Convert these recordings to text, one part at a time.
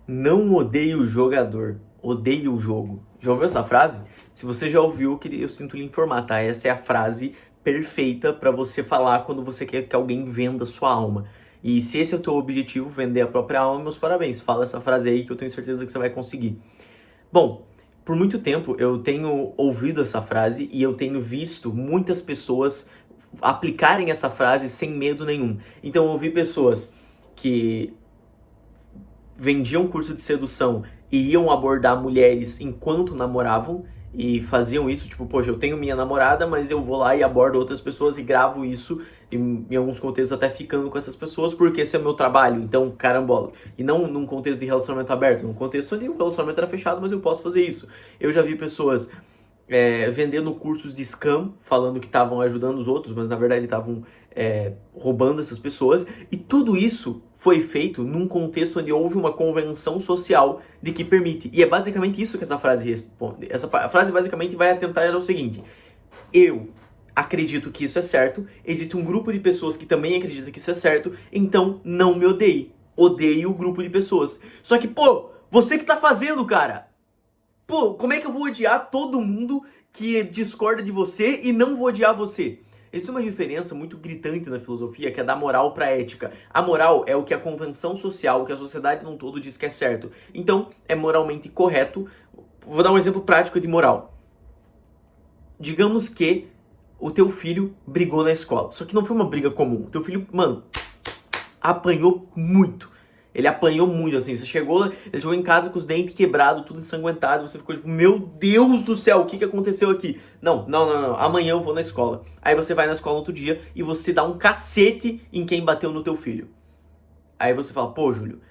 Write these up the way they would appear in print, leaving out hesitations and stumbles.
Não odeio o jogador, odeio o jogo. Já ouviu essa frase? Se você já ouviu, eu sinto lhe informar, tá? Essa é a frase perfeita pra você falar quando você quer que alguém venda sua alma. E se esse é o teu objetivo, vender a própria alma, meus parabéns. Fala essa frase aí que eu tenho certeza que você vai conseguir. Bom, por muito tempo eu tenho ouvido essa frase e eu tenho visto muitas pessoas aplicarem essa frase sem medo nenhum. Então eu ouvi pessoas que vendiam curso de sedução e iam abordar mulheres enquanto namoravam e faziam isso, tipo, poxa, eu tenho minha namorada, mas eu vou lá e abordo outras pessoas e gravo isso, em alguns contextos até ficando com essas pessoas, porque esse é o meu trabalho, então, carambola. E não num contexto de relacionamento aberto, num contexto ali o relacionamento era fechado, mas eu posso fazer isso. Eu já vi pessoas vendendo cursos de scam, falando que estavam ajudando os outros, mas na verdade estavam roubando essas pessoas. E tudo isso foi feito num contexto onde houve uma convenção social de que permite. E é basicamente isso que essa frase responde. A frase basicamente vai atentar ao seguinte: eu acredito que isso é certo, existe um grupo de pessoas que também acredita que isso é certo, então não me odeie. Odeie o grupo de pessoas. Só que, pô, você que tá fazendo, cara. Pô, como é que eu vou odiar todo mundo que discorda de você e não vou odiar você? Existe uma diferença muito gritante na filosofia, que é da moral para a ética. A moral é o que a convenção social, o que a sociedade num todo diz que é certo. Então, é moralmente correto. Vou dar um exemplo prático de moral. Digamos que o teu filho brigou na escola. Só que não foi uma briga comum. O teu filho, mano, apanhou muito. Ele apanhou muito, assim. Você chegou, ele chegou em casa com os dentes quebrados, tudo ensanguentado. Você ficou tipo, meu Deus do céu, o que aconteceu aqui? Não. Amanhã eu vou na escola. Aí você vai na escola no outro dia e você dá um cacete em quem bateu no teu filho. Aí você fala, pô, Júlio,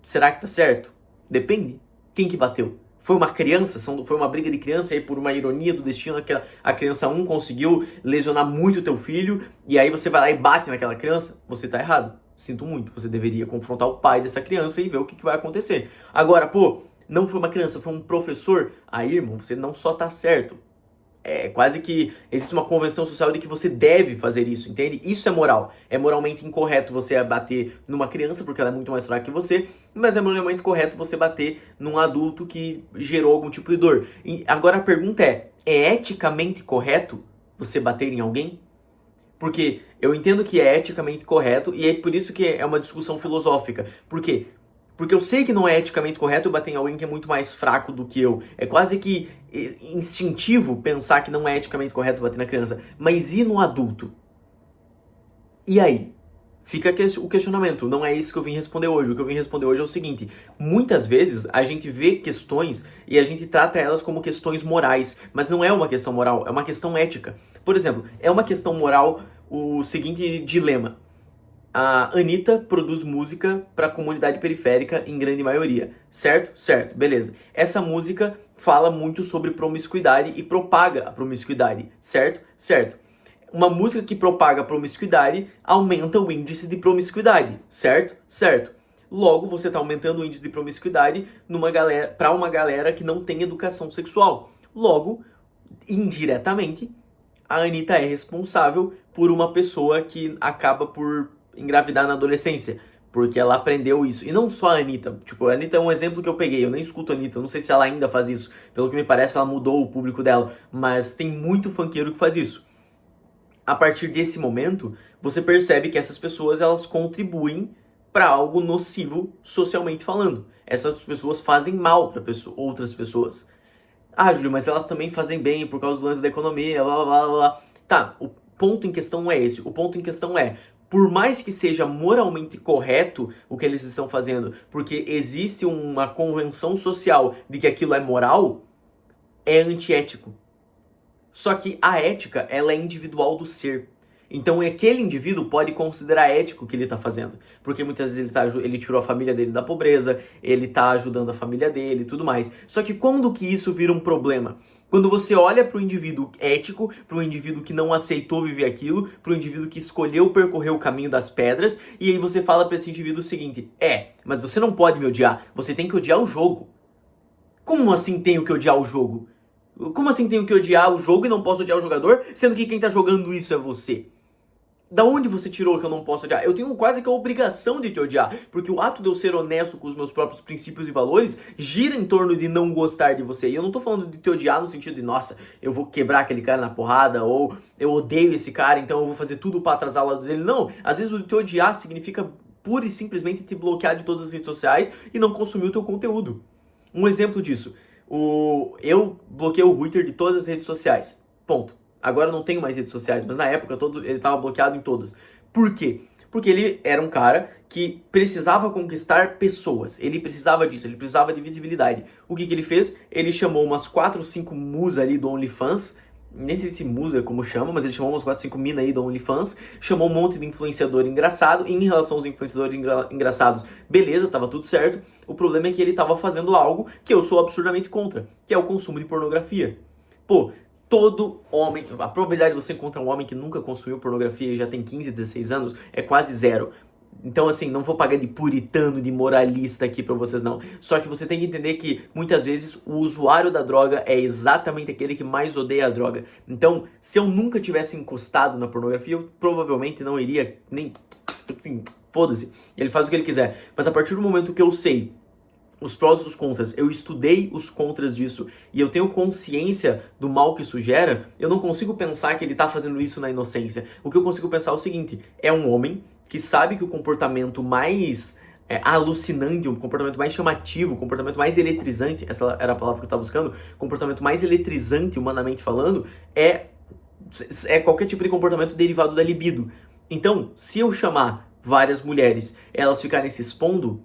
será que tá certo? Depende. Quem que bateu? Foi uma criança? Foi uma briga de criança e por uma ironia do destino a criança 1 conseguiu lesionar muito o teu filho e aí você vai lá e bate naquela criança? Você tá errado. Sinto muito. Você deveria confrontar o pai dessa criança e ver o que vai acontecer. Agora, pô, não foi uma criança, foi um professor. Aí, irmão, você não só tá certo. É quase que existe uma convenção social de que você deve fazer isso, entende? Isso é moral. É moralmente incorreto você bater numa criança porque ela é muito mais fraca que você, mas é moralmente correto você bater num adulto que gerou algum tipo de dor. E agora a pergunta é eticamente correto você bater em alguém? Porque eu entendo que é eticamente correto e é por isso que é uma discussão filosófica. Por quê? Porque eu sei que não é eticamente correto eu bater em alguém que é muito mais fraco do que eu. É quase que instintivo pensar que não é eticamente correto bater na criança. Mas e no adulto? E aí? Fica o questionamento. Não é isso que eu vim responder hoje. O que eu vim responder hoje é o seguinte: muitas vezes a gente vê questões e a gente trata elas como questões morais, mas não é uma questão moral, é uma questão ética. Por exemplo, é uma questão moral o seguinte dilema. A Anitta produz música para a comunidade periférica em grande maioria, certo? Certo, beleza. Essa música fala muito sobre promiscuidade e propaga a promiscuidade, certo? Certo. Uma música que propaga a promiscuidade aumenta o índice de promiscuidade, certo? Certo. Logo, você está aumentando o índice de promiscuidade para uma galera que não tem educação sexual. Logo, indiretamente, a Anitta é responsável por uma pessoa que acaba por engravidar na adolescência, porque ela aprendeu isso. E não só a Anitta, tipo, a Anitta é um exemplo que eu peguei, eu nem escuto a Anitta, eu não sei se ela ainda faz isso, pelo que me parece ela mudou o público dela, mas tem muito funkeiro que faz isso. A partir desse momento, você percebe que essas pessoas elas contribuem para algo nocivo socialmente falando. Essas pessoas fazem mal para outras pessoas. Ah, Júlio, mas elas também fazem bem por causa do lance da economia, blá blá blá blá. Tá, o ponto em questão não é esse. O ponto em questão é, por mais que seja moralmente correto o que eles estão fazendo, porque existe uma convenção social de que aquilo é moral, é antiético. Só que a ética, ela é individual do ser. Então aquele indivíduo pode considerar ético o que ele está fazendo. Porque muitas vezes ele tirou a família dele da pobreza, ele está ajudando a família dele e tudo mais. Só que quando que isso vira um problema? Quando você olha para o indivíduo ético, para o indivíduo que não aceitou viver aquilo, para o indivíduo que escolheu percorrer o caminho das pedras, e aí você fala para esse indivíduo o seguinte: mas você não pode me odiar, você tem que odiar o jogo. Como assim tenho que odiar o jogo? Como assim tenho que odiar o jogo e não posso odiar o jogador, sendo que quem tá jogando isso é você? Da onde você tirou que eu não posso odiar? Eu tenho quase que a obrigação de te odiar, porque o ato de eu ser honesto com os meus próprios princípios e valores gira em torno de não gostar de você. E eu não tô falando de te odiar no sentido de, nossa, eu vou quebrar aquele cara na porrada, ou eu odeio esse cara, então eu vou fazer tudo pra atrasar o lado dele. Não, às vezes o te odiar significa pura e simplesmente te bloquear de todas as redes sociais e não consumir o teu conteúdo. Um exemplo disso, eu bloqueei o Twitter de todas as redes sociais. Ponto. Agora eu não tenho mais redes sociais, mas na época ele estava bloqueado em todas. Por quê? Porque ele era um cara que precisava conquistar pessoas. Ele precisava disso, ele precisava de visibilidade. O que ele fez? Ele chamou umas 4 ou 5 musas ali do OnlyFans. Nem sei se musa é como chama, mas ele chamou umas 4, 5 minas aí do OnlyFans. Chamou um monte de influenciador engraçado. E em relação aos influenciadores engraçados, beleza, tava tudo certo. O problema é que ele tava fazendo algo que eu sou absurdamente contra, que é o consumo de pornografia. Pô, todo homem, a probabilidade de você encontrar um homem que nunca consumiu pornografia e já tem 15, 16 anos é quase zero. Então, assim, não vou pagar de puritano, de moralista aqui pra vocês, não. Só que você tem que entender que, muitas vezes, o usuário da droga é exatamente aquele que mais odeia a droga. Então, se eu nunca tivesse encostado na pornografia, eu provavelmente não iria nem... Assim, foda-se. Ele faz o que ele quiser. Mas a partir do momento que eu sei os prós e os contras, eu estudei os contras disso e eu tenho consciência do mal que isso gera, eu não consigo pensar que ele tá fazendo isso na inocência. O que eu consigo pensar é o seguinte, é um homem que sabe que o comportamento mais alucinante, o comportamento mais chamativo, o comportamento mais eletrizante, essa era a palavra que eu tava buscando, o comportamento mais eletrizante, humanamente falando, é qualquer tipo de comportamento derivado da libido. Então, se eu chamar várias mulheres, elas ficarem se expondo,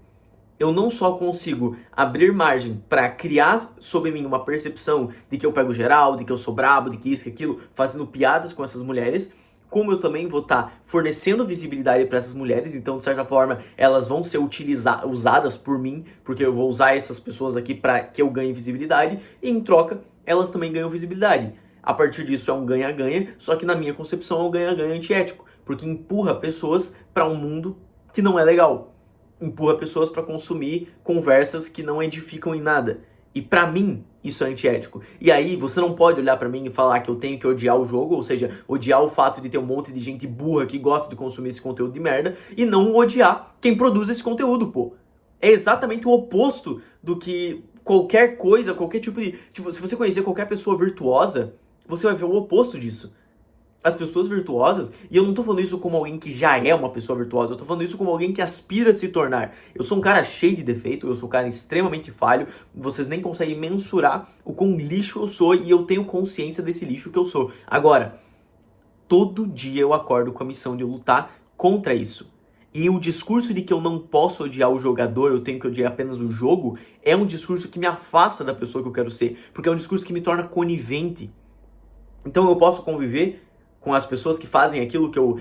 eu não só consigo abrir margem para criar sobre mim uma percepção de que eu pego geral, de que eu sou brabo, de que isso, que aquilo, fazendo piadas com essas mulheres, como eu também vou estar fornecendo visibilidade para essas mulheres, então de certa forma elas vão ser usadas por mim, porque eu vou usar essas pessoas aqui para que eu ganhe visibilidade, e em troca elas também ganham visibilidade. A partir disso é um ganha-ganha, só que na minha concepção é um ganha-ganha antiético, porque empurra pessoas para um mundo que não é legal. Empurra pessoas para consumir conversas que não edificam em nada. E para mim, isso é antiético. E aí, você não pode olhar para mim e falar que eu tenho que odiar o jogo, ou seja, odiar o fato de ter um monte de gente burra que gosta de consumir esse conteúdo de merda, e não odiar quem produz esse conteúdo, pô. É exatamente o oposto do que qualquer coisa, qualquer tipo de... Tipo, se você conhecer qualquer pessoa virtuosa, você vai ver o oposto disso. As pessoas virtuosas, e eu não tô falando isso como alguém que já é uma pessoa virtuosa, eu tô falando isso como alguém que aspira a se tornar. Eu sou um cara cheio de defeito, eu sou um cara extremamente falho, vocês nem conseguem mensurar o quão lixo eu sou e eu tenho consciência desse lixo que eu sou. Agora, todo dia eu acordo com a missão de lutar contra isso. E o discurso de que eu não posso odiar o jogador, eu tenho que odiar apenas o jogo, é um discurso que me afasta da pessoa que eu quero ser, porque é um discurso que me torna conivente. Então eu posso conviver com as pessoas que fazem aquilo que eu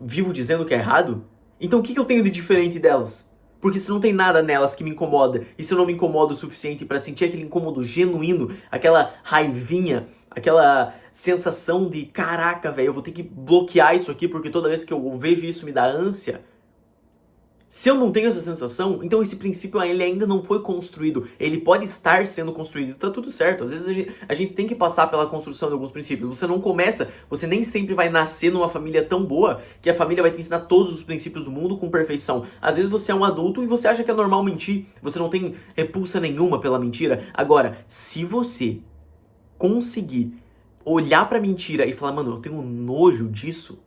vivo dizendo que é errado? Então o que eu tenho de diferente delas? Porque se não tem nada nelas que me incomoda, e se eu não me incomodo o suficiente para sentir aquele incômodo genuíno, aquela raivinha, aquela sensação de caraca, velho, eu vou ter que bloquear isso aqui porque toda vez que eu vejo isso me dá ânsia. Se eu não tenho essa sensação, então esse princípio ele ainda não foi construído. Ele pode estar sendo construído, tá tudo certo. Às vezes a gente tem que passar pela construção de alguns princípios. Você não começa, você nem sempre vai nascer numa família tão boa que a família vai te ensinar todos os princípios do mundo com perfeição. Às vezes você é um adulto e você acha que é normal mentir. Você não tem repulsa nenhuma pela mentira. Agora, se você conseguir olhar pra mentira e falar, mano, eu tenho nojo disso,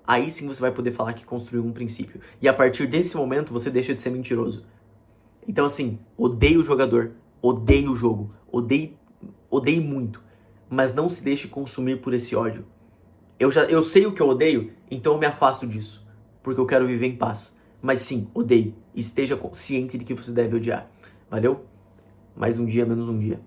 aí sim você vai poder falar que construiu um princípio. E a partir desse momento você deixa de ser mentiroso. Então assim, odeio o jogador, odeio o jogo, odeio muito. Mas não se deixe consumir por esse ódio. Eu sei o que eu odeio, então eu me afasto disso. Porque eu quero viver em paz. Mas sim, odeie. E esteja consciente de que você deve odiar. Valeu? Mais um dia, menos um dia.